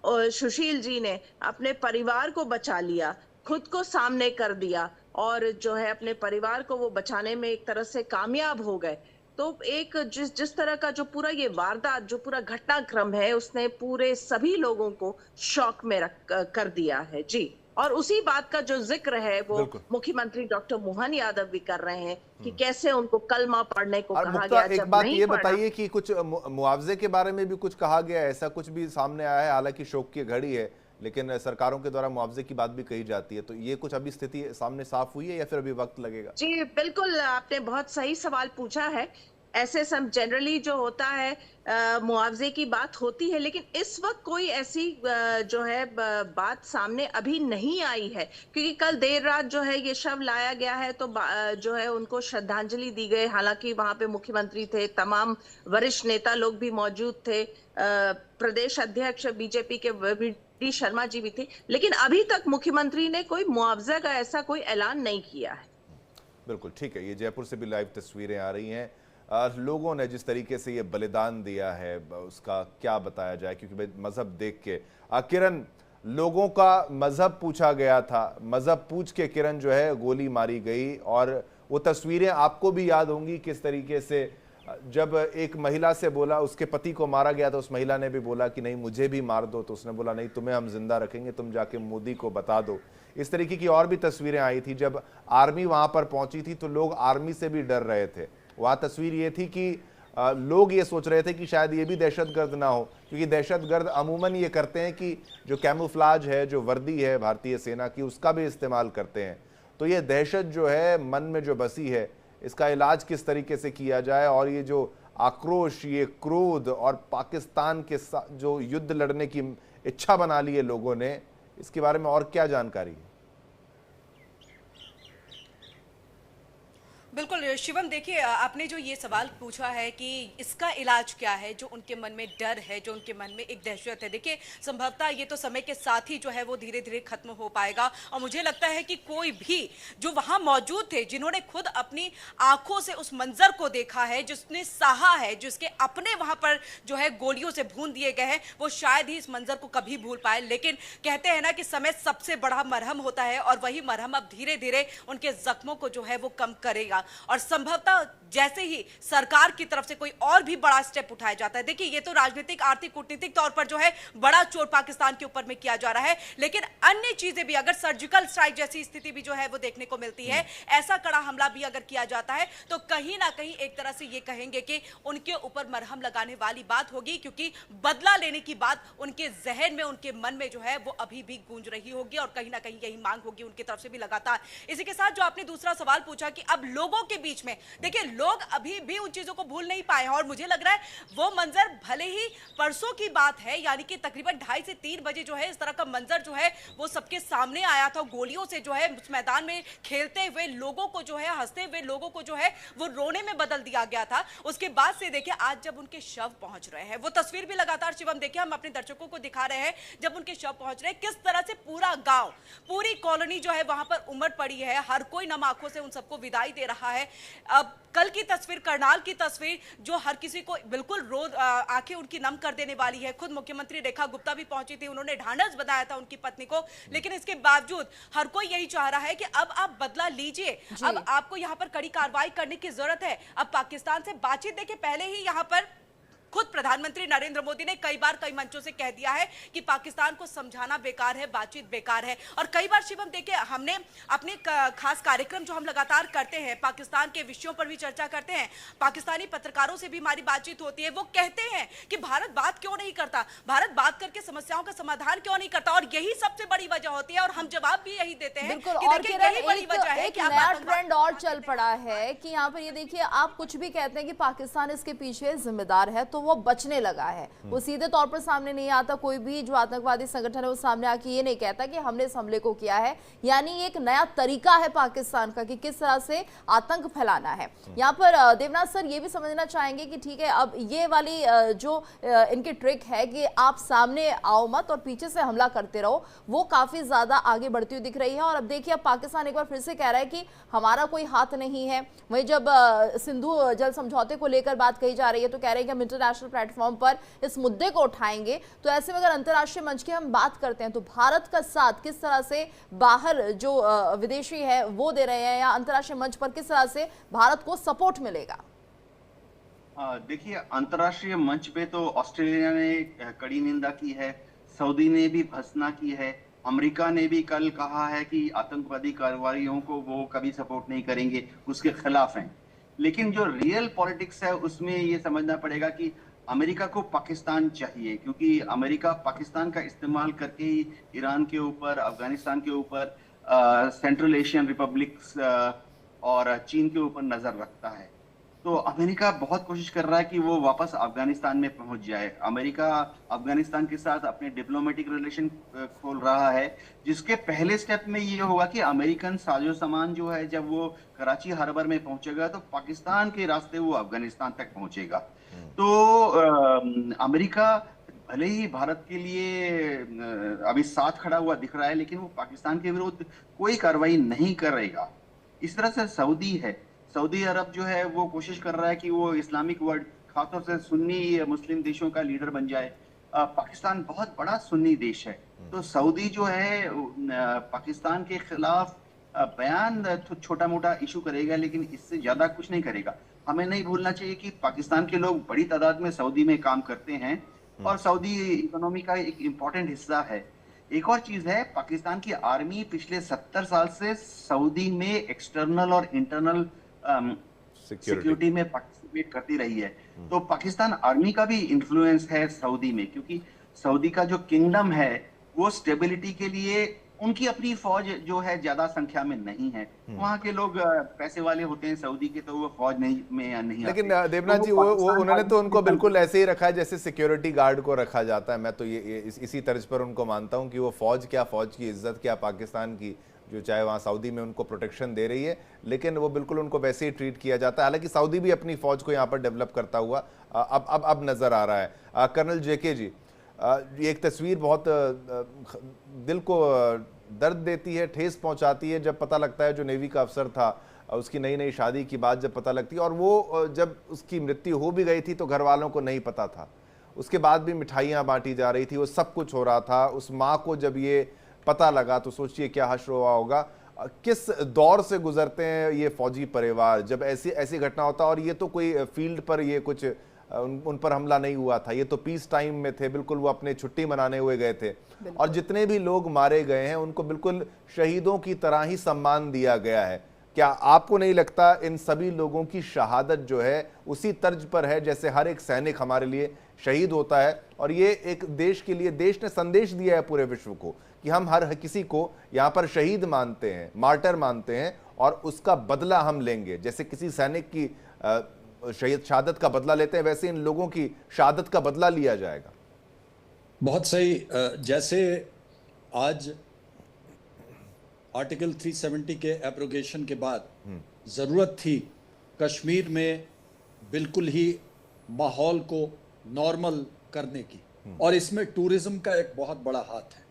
सुशील जी ने अपने परिवार को बचा लिया, खुद को सामने कर दिया और जो है अपने परिवार को वो बचाने में एक तरह से कामयाब हो गए। तो एक जिस तरह का जो पूरा ये वारदात, जो पूरा घटनाक्रम है, उसने पूरे सभी लोगों को शॉक में कर दिया है। जी, और उसी बात का जो जिक्र है वो मुख्यमंत्री डॉक्टर मोहन यादव भी कर रहे हैं कि कैसे उनको कलमा पढ़ने को कहा गया। एक बात ये बताइए कि कुछ मुआवजे के बारे में भी कुछ कहा गया, ऐसा कुछ भी सामने आया है? हालांकि शोक की घड़ी है, लेकिन सरकारों के द्वारा मुआवजे की बात भी कही जाती है। तो ये कुछ अभी स्थिति सामने साफ हुई है या फिर अभी वक्त लगेगा? जी बिल्कुल, आपने बहुत सही सवाल पूछा है। ऐसे सब जनरली जो होता है मुआवजे की बात होती है, लेकिन इस वक्त कोई ऐसी जो है बात सामने अभी नहीं आई है, क्योंकि कल देर रात जो है ये शव लाया गया है, तो जो है उनको श्रद्धांजलि दी गई। हालांकि वहां पे मुख्यमंत्री थे, तमाम वरिष्ठ नेता लोग भी मौजूद थे, प्रदेश अध्यक्ष बीजेपी के वी शर्मा जी भी थे, लेकिन अभी तक मुख्यमंत्री ने कोई मुआवजा का ऐसा कोई ऐलान नहीं किया है। बिल्कुल ठीक है। ये जयपुर से भी लाइव तस्वीरें आ रही हैं। लोगों ने जिस तरीके से ये बलिदान दिया है उसका क्या बताया जाए, क्योंकि मजहब देख के किरण, लोगों का मजहब पूछा गया था, मजहब पूछ के किरण जो है गोली मारी गई। और वो तस्वीरें आपको भी याद होंगी किस तरीके से जब एक महिला से बोला, उसके पति को मारा गया तो उस महिला ने भी बोला कि नहीं मुझे भी मार दो, तो उसने बोला नहीं तुम्हें हम जिंदा रखेंगे, तुम जाके मोदी को बता दो। इस तरीके की और भी तस्वीरें आई थी। जब आर्मी वहां पर पहुंची थी तो लोग आर्मी से भी डर रहे थे। वहां तस्वीर ये थी कि लोग ये सोच रहे थे कि शायद ये भी दहशतगर्द ना हो, क्योंकि दहशतगर्द अमूमन ये करते हैं कि जो कैमोफ्लाज है, जो वर्दी है भारतीय सेना की, उसका भी इस्तेमाल करते हैं। तो ये दहशत जो है मन में जो बसी है, इसका इलाज किस तरीके से किया जाए, और ये जो आक्रोश, ये क्रोध और पाकिस्तान के साथ जो युद्ध लड़ने की इच्छा बना ली है लोगों ने, इसके बारे में और क्या जानकारी है? बिल्कुल शिवम, देखिए आपने जो ये सवाल पूछा है कि इसका इलाज क्या है, जो उनके मन में डर है, जो उनके मन में एक दहशत है, देखिए संभवतः ये तो समय के साथ ही जो है वो धीरे धीरे खत्म हो पाएगा। और मुझे लगता है कि कोई भी जो वहां मौजूद थे, जिन्होंने खुद अपनी आंखों से उस मंजर को देखा है, जिसने सहा है, जिसके अपने वहां पर जो है गोलियों से भून दिए गए हैं, वो शायद ही इस मंजर को कभी भूल पाए। लेकिन कहते हैं ना कि समय सबसे बड़ा मरहम होता है, और वही मरहम अब धीरे धीरे उनके जख्मों को जो है वो कम करेगा। और संभवतः जैसे ही सरकार की तरफ से कोई और भी बड़ा स्टेप उठाया जाता है, देखिए ये तो राजनीतिक, आर्थिक, कूटनीतिक तौर पर जो है बड़ा चोट पाकिस्तान के ऊपर में किया जा रहा है, लेकिन अन्य चीजें भी, अगर सर्जिकल स्ट्राइक जैसी स्थिति भी जो है वो देखने को मिलती है, ऐसा कड़ा हमला भी अगर किया जाता है, तो कहीं ना कहीं एक तरह से ये कहेंगे कि उनके ऊपर मरहम लगाने वाली बात होगी, क्योंकि बदला लेने की बात उनके जहन में, उनके मन में जो है वो अभी भी गूंज रही होगी, और कहीं ना कहीं यही मांग होगी उनकी तरफ से भी लगातार। इसी के साथ जो आपने दूसरा सवाल पूछा कि अब लोगों के बीच में, देखिए लोग अभी भी उन चीजों को भूल नहीं पाए हैं, और मुझे लग रहा है वो मंजर भले ही परसों की बात है, यानी कि तकरीबन 2:30 से 3 बजे जो है इस तरह का मंजर जो है वो सबके सामने आया था। गोलियों से जो है उस मैदान में खेलते हुए लोगों को जो है, हंसते हुए लोगों को जो है वो रोने में बदल दिया गया था। उसके बाद से देखिए आज जब उनके शव पहुंच रहे हैं, वो तस्वीर भी लगातार शिवम देखिए हम अपने दर्शकों को दिखा रहे हैं, जब उनके शव पहुंच रहे हैं, किस तरह से पूरा गांव, पूरी कॉलोनी जो है वहां पर उमड़ पड़ी है, हर कोई नम आंखों से उन सबको विदाई दे रहा है। अब कल की तस्वीर, करनाल की तस्वीर, जो हर किसी को बिल्कुल आंखें उनकी नम कर देने वाली है। खुद मुख्यमंत्री रेखा गुप्ता भी पहुंची थी, उन्होंने ढांढस बताया था उनकी पत्नी को, लेकिन इसके बावजूद हर कोई यही चाह रहा है कि अब आप बदला लीजिए, अब आपको यहां पर कड़ी कार्रवाई करने की जरूरत है। अब पाकिस्तान से बातचीत, देखिए पहले ही यहां पर खुद प्रधानमंत्री नरेंद्र मोदी ने कई बार कई मंचों से कह दिया है कि पाकिस्तान को समझाना बेकार है, बातचीत बेकार है। और कई बार शिवम देखिए हमने अपने खास कार्यक्रम जो हम लगातार करते हैं, पाकिस्तान के विषयों पर भी चर्चा करते हैं, पाकिस्तानी पत्रकारों से भी हमारी बातचीत होती है, वो कहते हैं कि भारत बात क्यों नहीं करता, भारत बात करके समस्याओं का समाधान क्यों नहीं करता, और यही सबसे बड़ी वजह होती है। और हम जवाब भी यही देते हैं कि देखिए यही बड़ी वजह है कि नया ट्रेंड और चल पड़ा है कि यहाँ पर ये देखिए आप कुछ भी कहते हैं कि पाकिस्तान इसके पीछे जिम्मेदार है, तो वो बचने लगा है। वो सीधे तौर पर सामने नहीं आता, कोई भी जो आतंकवादी संगठन है वो सामने आके ये नहीं कहता कि हमने इस हमले को किया है। यानी एक नया तरीका है पाकिस्तान का कि किस तरह से आतंक फैलाना है। यहाँ पर देवनाथ सर ये भी समझना चाहेंगे कि ठीक है अब ये वाली जो इनकी ट्रिक है कि आप सामने आओ मत और पीछे से हमला करते रहो, वो काफी ज्यादा आगे बढ़ती हुई दिख रही है। और अब देखिए अब पाकिस्तान एक बार फिर से कह रहा है कि हमारा कोई हाथ नहीं है। वहीं जब सिंधु जल समझौते को लेकर बात कही जा रही है तो कह रहे हैं कि हम इंटरनेशनल प्लेटफॉर्म पर इस मुद्दे को उठाएंगे। तो ऐसे में अगर अंतर्राष्ट्रीय मंच की हम बात करते हैं तो भारत का साथ किस तरह से बाहर जो विदेशी है वो दे रहे हैं, या अंतर्राष्ट्रीय मंच पर किस तरह से भारत को सपोर्ट मिलेगा? देखिए अंतर्राष्ट्रीय मंच पे तो ऑस्ट्रेलिया ने कड़ी निंदा की है, सऊदी ने भी भर्त्सना की है, अमेरिका ने भी कल कहा है कि आतंकवादी कार्रवाइयों को वो कभी सपोर्ट नहीं करेंगे, उसके खिलाफ हैं। लेकिन जो रियल पॉलिटिक्स है उसमें ये समझना पड़ेगा कि अमेरिका को पाकिस्तान चाहिए, क्योंकि अमेरिका पाकिस्तान का इस्तेमाल करके ही ईरान के ऊपर, अफगानिस्तान के ऊपर, सेंट्रल एशियन रिपब्लिक्स और चीन के ऊपर नजर रखता है। तो अमेरिका बहुत कोशिश कर रहा है कि वो वापस अफगानिस्तान में पहुंच जाए। अमेरिका अफगानिस्तान के साथ अपने डिप्लोमेटिक रिलेशन खोल रहा है, जिसके पहले स्टेप में ये होगा कि अमेरिकन साजो सामान जो है, जब वो कराची हार्बर में पहुंचेगा तो पाकिस्तान के रास्ते वो अफगानिस्तान तक पहुंचेगा। तो अमेरिका भले ही भारत के लिए अभी साथ खड़ा हुआ दिख रहा है, लेकिन वो पाकिस्तान के विरुद्ध कोई कार्रवाई नहीं करेगा। इस तरह से सऊदी है, सऊदी अरब जो है वो कोशिश कर रहा है कि वो इस्लामिक वर्ल्ड, खासतौर से सुन्नी मुस्लिम देशों का लीडर बन जाए। पाकिस्तान बहुत बड़ा सुन्नी देश है, तो सऊदी जो है पाकिस्तान के खिलाफ बयान छोटा मोटा इशू करेगा, लेकिन इससे ज्यादा कुछ नहीं करेगा। हमें नहीं भूलना चाहिए कि पाकिस्तान के लोग बड़ी तादाद में सऊदी में काम करते हैं और सऊदी इकोनॉमी का एक इम्पोर्टेंट हिस्सा है। एक और चीज है, पाकिस्तान की आर्मी पिछले 70 साल से सऊदी में एक्सटर्नल और इंटरनल सिक्योरिटी में पार्टिसिपेट करती रही है। तो पाकिस्तान आर्मी का भी इन्फ्लुएंस है सऊदी में, क्योंकि सऊदी का जो किंगडम है वो स्टेबिलिटी के लिए, उनकी अपनी फौज जो है ज्यादा संख्या में नहीं है। वहाँ के लोग पैसे वाले होते हैं सऊदी के, तो वो फौज नहीं लेकिन देवनाथ जी वो उन्होंने तो उनको बिल्कुल ऐसे ही रखा है जैसे सिक्योरिटी गार्ड को रखा जाता है। मैं तो ये इसी तर्ज पर उनको मानता हूँ कि वो फौज क्या, फौज की इज्जत क्या पाकिस्तान की, जो चाहे वहाँ सऊदी में उनको प्रोटेक्शन दे रही है, लेकिन वो बिल्कुल उनको वैसे ही ट्रीट किया जाता है। हालांकि सऊदी भी अपनी फौज को यहाँ पर डेवलप करता हुआ अब नजर आ रहा है। कर्नल जेके जी, ये एक तस्वीर बहुत दिल को दर्द देती है, ठेस पहुंचाती है, जब पता लगता है जो नेवी का अफसर था, उसकी नई नई शादी की बात जब पता लगती है, और वो जब उसकी मृत्यु हो भी गई थी तो घर वालों को नहीं पता था, उसके बाद भी मिठाइयाँ बांटी जा रही थी, वो सब कुछ हो रहा था। उस माँ को जब ये पता लगा तो सोचिए क्या हश्र हुआ होगा। किस दौर से गुजरते हैं ये फौजी परिवार जब ऐसी घटना होता है, और ये तो कोई फील्ड पर ये कुछ उन पर हमला नहीं हुआ था, ये तो पीस टाइम में थे, बिल्कुल वो अपने छुट्टी मनाने हुए गए थे, और जितने भी लोग मारे गए हैं उनको बिल्कुल शहीदों की तरह ही सम्मान दिया गया है। क्या आपको नहीं लगता इन सभी लोगों की शहादत जो है उसी तर्ज पर है जैसे हर एक सैनिक हमारे लिए शहीद होता है, और ये एक देश के लिए देश ने संदेश दिया है पूरे विश्व को कि हम हर किसी को यहाँ पर शहीद मानते हैं, मार्टर मानते हैं, और उसका बदला हम लेंगे। जैसे किसी सैनिक की शहादत का बदला लेते हैं, वैसे इन लोगों की शहादत का बदला लिया जाएगा। बहुत सही। जैसे आज आर्टिकल 370 के एब्रोगेशन के बाद जरूरत थी कश्मीर में बिल्कुल ही माहौल को नॉर्मल करने की, और इसमें टूरिज्म का एक बहुत बड़ा हाथ है।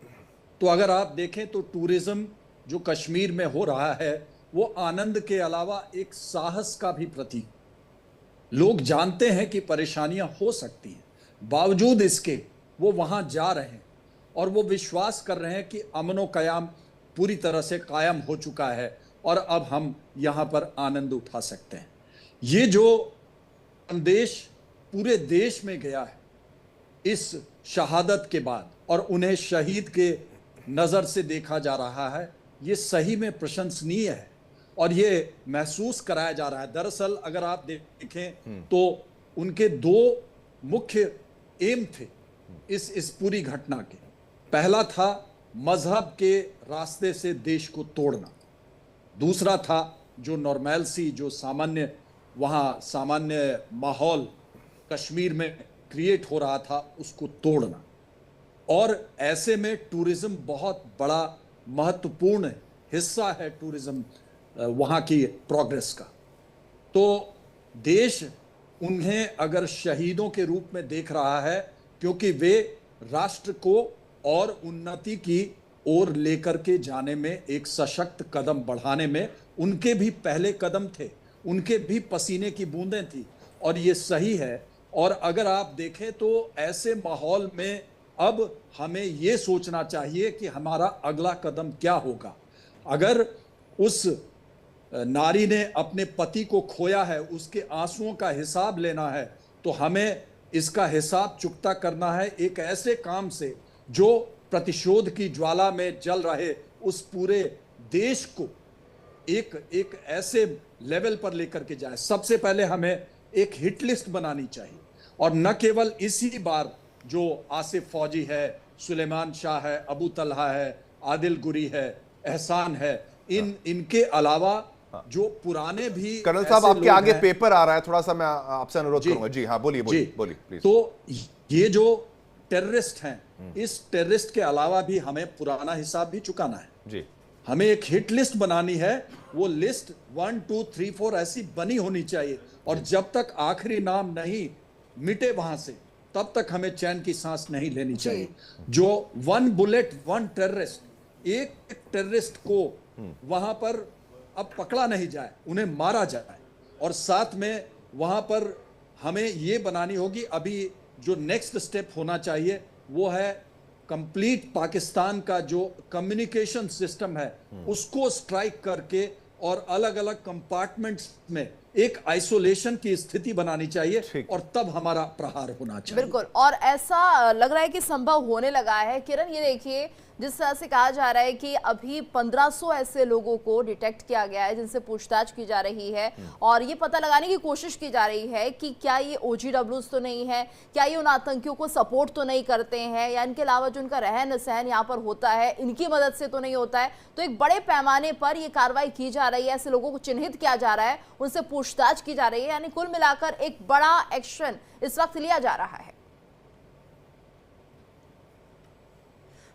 तो अगर आप देखें तो टूरिज्म जो कश्मीर में हो रहा है वो आनंद के अलावा एक साहस का भी प्रतीक। लोग जानते हैं कि परेशानियां हो सकती हैं, बावजूद इसके वो वहां जा रहे हैं और वो विश्वास कर रहे हैं कि अमनो कयाम पूरी तरह से कायम हो चुका है और अब हम यहाँ पर आनंद उठा सकते हैं। ये जो संदेश पूरे देश में गया है इस शहादत के बाद, और उन्हें शहीद के नज़र से देखा जा रहा है, ये सही में प्रशंसनीय है और ये महसूस कराया जा रहा है। दरअसल अगर आप देखें तो उनके दो मुख्य एम थे इस पूरी घटना के। पहला था मजहब के रास्ते से देश को तोड़ना, दूसरा था जो नॉर्मैलिटी, जो सामान्य वहाँ सामान्य माहौल कश्मीर में क्रिएट हो रहा था, उसको तोड़ना। और ऐसे में टूरिज्म बहुत बड़ा महत्वपूर्ण हिस्सा है टूरिज्म वहाँ की प्रोग्रेस का। तो देश उन्हें अगर शहीदों के रूप में देख रहा है क्योंकि वे राष्ट्र को और उन्नति की ओर लेकर के जाने में, एक सशक्त कदम बढ़ाने में उनके भी पहले कदम थे, उनके भी पसीने की बूंदें थी, और ये सही है। और अगर आप देखें तो ऐसे माहौल में अब हमें ये सोचना चाहिए कि हमारा अगला कदम क्या होगा। अगर उस नारी ने अपने पति को खोया है, उसके आंसुओं का हिसाब लेना है, तो हमें इसका हिसाब चुकता करना है एक ऐसे काम से जो प्रतिशोध की ज्वाला में जल रहे उस पूरे देश को एक ऐसे लेवल पर लेकर के जाए। सबसे पहले हमें एक हिट लिस्ट बनानी चाहिए और न केवल इसी बार जो आसिफ फौजी है, सुलेमान शाह है, अबू तलहा है, आदिल गुरी है, एहसान है, इनके अलावा जो पुराने भी कर्नल साहब आपके आगे पेपर आ रहा है, थोड़ा सा मैं आपसे अनुरोध करूंगा। जी हाँ, बोलिए प्लीज। तो ये जो टेररिस्ट हैं, इस टेररिस्ट के अलावा भी हमें पुराना हिसाब भी चुकाना है जी। हमें एक हिट लिस्ट बनानी है, वो लिस्ट 1 2 3 4 ऐसी बनी होनी चाहिए, और जब तक आखिरी नाम नहीं मिटे वहां से, तब तक हमें चैन की सांस नहीं लेनी चाहिए। जो 1 बुलेट 1 टेररिस्ट, एक टेररिस्ट को वहां पर अब पकड़ा नहीं जाए, उन्हें मारा जाए, और साथ में वहां पर हमें ये बनानी होगी, अभी जो नेक्स्ट स्टेप होना चाहिए वो है कंप्लीट पाकिस्तान का जो कम्युनिकेशन सिस्टम है उसको स्ट्राइक करके और अलग अलग कंपार्टमेंट्स में एक आइसोलेशन की स्थिति बनानी चाहिए, और तब हमारा प्रहार होना चाहिए। बिल्कुल, और ऐसा लग रहा है कि संभव होने लगा है। किरण, ये देखिए, जिस तरह से कहा जा रहा है कि अभी 1500 ऐसे लोगों को डिटेक्ट किया गया है जिनसे पूछताछ की जा रही है, और ये पता लगाने की कोशिश की जा रही है कि क्या ये OGWs तो नहीं है, क्या ये उन आतंकियों को सपोर्ट तो नहीं करते हैं, या इनके अलावा जो उनका रहन सहन यहाँ पर होता है इनकी मदद से तो नहीं होता है। तो एक बड़े पैमाने पर ये कार्रवाई की जा रही है, ऐसे लोगों को चिन्हित किया जा रहा है, उनसे पूछताछ की जा रही है, यानी कुल मिलाकर एक बड़ा एक्शन इस वक्त लिया जा रहा है।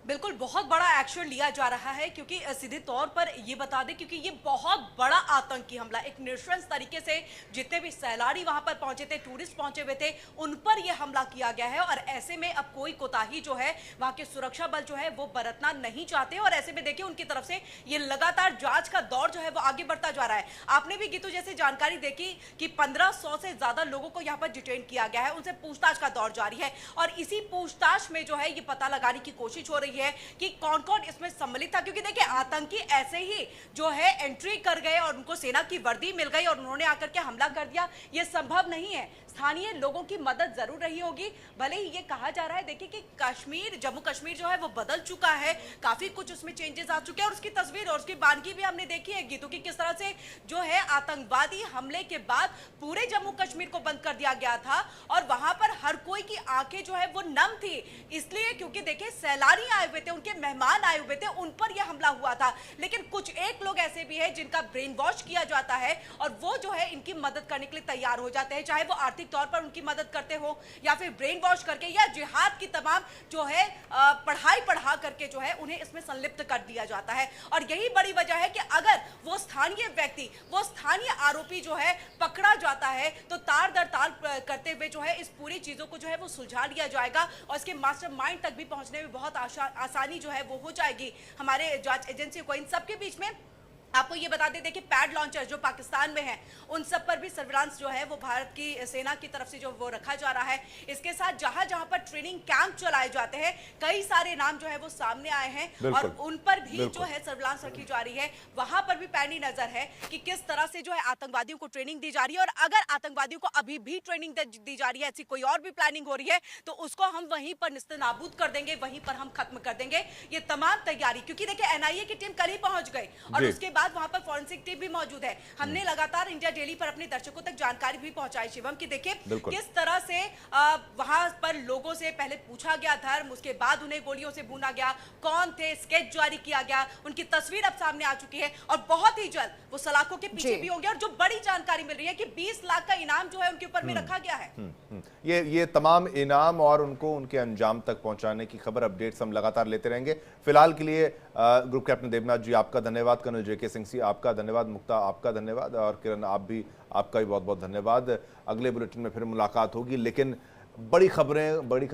बिल्कुल, बहुत बड़ा एक्शन लिया जा रहा है, क्योंकि सीधे तौर पर ये बता दें, क्योंकि ये बहुत बड़ा आतंकी हमला, एक नृशंस तरीके से जितने भी सैलानी वहां पर पहुंचे थे, टूरिस्ट पहुंचे हुए थे, उन पर यह हमला किया गया है। और ऐसे में अब कोई कोताही जो है वहां के सुरक्षा बल जो है वो बरतना नहीं चाहते, और ऐसे में देखिए उनकी तरफ से ये लगातार जांच का दौर जो है वो आगे बढ़ता जा रहा है। आपने भी गीतू जैसे जानकारी देखी कि 1500 से ज्यादा लोगों को यहाँ पर डिटेन किया गया है, उनसे पूछताछ का दौर जारी है, और इसी पूछताछ में जो है ये पता लगाने की कोशिश हो रही है कि कौन कौन इसमें सम्मिलित था। क्योंकि देखिए, आतंकी ऐसे ही जो है एंट्री कर गए और उनको सेना की वर्दी मिल गई और उन्होंने आकर के हमला कर दिया, ये संभव नहीं है। स्थानीय लोगों की मदद जरूर रही होगी। भले ही ये कहा जा रहा है, देखिए, कि कश्मीर, जम्मू कश्मीर जो है वो बदल चुका है, काफी कुछ उसमें चेंजेस आ चुके हैं, और उसकी तस्वीर और उसकी बानगी भी हमने देखी है गीतों की, किस तरह से जो है आतंकवादी हमले के बाद पूरे जम्मू कश्मीर को बंद कर दिया गया था, और वहां पर हर कोई की आंखें जो है वो नम थी, इसलिए क्योंकि देखिए सैलानी आए हुए थे, उनके मेहमान आए हुए थे, उन पर यह हमला हुआ था। लेकिन कुछ एक लोग ऐसे भी हैं जिनका ब्रेन वॉश किया जाता है, और वो जो है इनकी मदद करने के लिए तैयार हो जाते हैं, चाहे वो आर्थिक तौर पर उनकी मदद करते हो, या फिर ब्रेन वॉश करके, या जिहाद की तमाम जो है पढ़ाई पढ़ा करके जो है उन्हें इसमें संलिप्त कर दिया जाता है। और यही बड़ी वजह है कि अगर वो स्थानीय व्यक्ति, वो स्थानीय आरोपी जो है पकड़ा जाता है, तो तार दर तार करते हुए जो है इस पूरी चीजों को जो है वो सुलझा लिया जाएगा, और इसके मास्टरमाइंड तक भी पहुंचने में बहुत आसानी जो है वो हो जाएगी हमारे जांच एजेंसी को। इन सबके बीच में आपको ये बता दें, देखिए, पैड लॉन्चर जो पाकिस्तान में है, उन सब पर भी सर्विलांस जो है वो भारत की सेना की तरफ से जो वो रखा जा रहा है। इसके साथ जहां जहां पर ट्रेनिंग कैंप चलाए जाते हैं, कई सारे नाम जो है वो सामने आए हैं, और उन पर भी जो है सर्विलांस रखी जा रही है। वहां पर भी पैनी नजर है कि किस तरह से जो है आतंकवादियों को ट्रेनिंग दी जा रही है, और अगर आतंकवादियों को अभी भी ट्रेनिंग दी जा रही है, ऐसी कोई और भी प्लानिंग हो रही है, तो उसको हम वहीं पर निस्तनाबूद कर देंगे, वहीं पर हम खत्म कर देंगे। ये तमाम तैयारी, क्योंकि देखिए NIA की टीम कल ही पहुंच गई, और उसके बाद वहां पर फॉरेंसिक टीम भी मौजूद है। हमने लगातार इंडिया डेली पर अपने दर्शकों तक जानकारी भी पहुंचाई, शिवम, की देखिए किस तरह से वहां पर लोगों से पहले पूछा गया धर्म, उसके बाद उन्हें गोलियों से भूना गया, कौन थे, स्केच जारी किया गया, उनकी तस्वीर अब सामने आ चुकी है, और बहुत ही जल्द वो सलाखों के पीछे भी होंगे। और जो बड़ी जानकारी मिल रही है कि 20 लाख का इनाम जो है उनके ऊपर में रखा गया है। ये तमाम इनाम और उनको उनके अंजाम तक पहुंचाने की खबर, अपडेट्स हम लगातार लेते रहेंगे। फिलहाल के लिए ग्रुप कैप्टन देवनाथ जी आपका धन्यवाद, कर्नल JK सिंह जी आपका धन्यवाद, मुक्ता आपका धन्यवाद, और किरण आपका भी बहुत बहुत धन्यवाद। अगले बुलेटिन में फिर मुलाकात होगी, लेकिन बड़ी खबरें